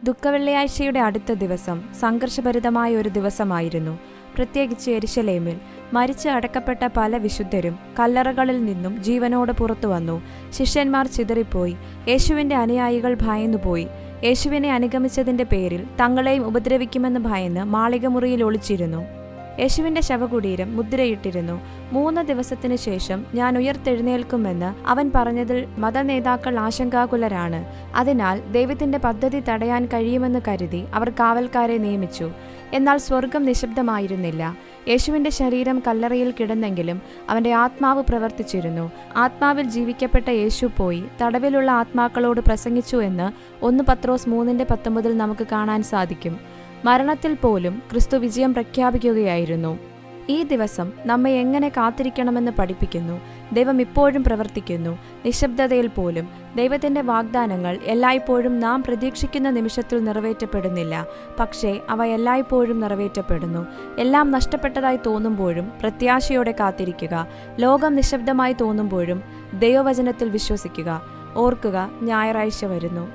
ദുഃഖവെള്ളിയാഴ്ചയുടെ അടുത്ത ദിവസം സംഘർഷഭരിതമായ ഒരു ദിവസമായിരുന്നു. പ്രത്യേകിച്ച് യെരുശലേമിൽ മരിച്ച് അടക്കപ്പെട്ട പല വിശുദ്ധരും കല്ലറകളിൽ നിന്നും ജീവനോട് പുറത്തു വന്നു. ശിഷ്യന്മാർ ചിതറിപ്പോയി. യേശുവിൻ്റെ അനുയായികൾ ഭയന്നുപോയി. യേശുവിനെ അനുഗമിച്ചതിൻ്റെ പേരിൽ തങ്ങളെയും ഉപദ്രവിക്കുമെന്ന് ഭയന്ന് മാളികമുറിയിൽ ഒളിച്ചിരുന്നു. യേശുവിൻ്റെ ശവകുടീരം മുദ്രയിട്ടിരുന്നു. 3 ദിവസത്തിനു ശേഷം ഞാൻ ഉയർത്തെഴുന്നേൽക്കുമെന്ന് അവൻ പറഞ്ഞതിൽ മതനേതാക്കൾ ആശങ്കാകുലരാണ്. അതിനാൽ ദൈവത്തിൻ്റെ പദ്ധതി തടയാൻ കഴിയുമെന്ന് കരുതി അവർ കാവൽക്കാരെ നിയമിച്ചു. എന്നാൽ സ്വർഗം നിശബ്ദമായിരുന്നില്ല. യേശുവിൻ്റെ ശരീരം കല്ലറയിൽ കിടന്നെങ്കിലും അവൻ്റെ ആത്മാവ് പ്രവർത്തിച്ചിരുന്നു. ആത്മാവിൽ ജീവിക്കപ്പെട്ട യേശു പോയി തടവിലുള്ള ആത്മാക്കളോട് പ്രസംഗിച്ചു എന്ന് 1 പത്രോസ് 3:19 നമുക്ക് കാണാൻ സാധിക്കും. മരണത്തിൽ പോലും ക്രിസ്തു വിജയം പ്രഖ്യാപിക്കുകയായിരുന്നു. ഈ ദിവസം നമ്മെ എങ്ങനെ കാത്തിരിക്കണമെന്ന് പഠിപ്പിക്കുന്നു. ദൈവം ഇപ്പോഴും പ്രവർത്തിക്കുന്നു. നിശബ്ദതയിൽ പോലും ദൈവത്തിൻ്റെ വാഗ്ദാനങ്ങൾ എല്ലായ്പ്പോഴും നാം പ്രതീക്ഷിക്കുന്ന നിമിഷത്തിൽ നിറവേറ്റപ്പെടുന്നില്ല. പക്ഷേ അവ എല്ലായ്പ്പോഴും നിറവേറ്റപ്പെടുന്നു. എല്ലാം നഷ്ടപ്പെട്ടതായി തോന്നുമ്പോഴും പ്രത്യാശയോടെ കാത്തിരിക്കുക. ലോകം നിശബ്ദമായി തോന്നുമ്പോഴും ദൈവവചനത്തിൽ വിശ്വസിക്കുക. ഓർക്കുക, ഞായറാഴ്ച വരുന്നു.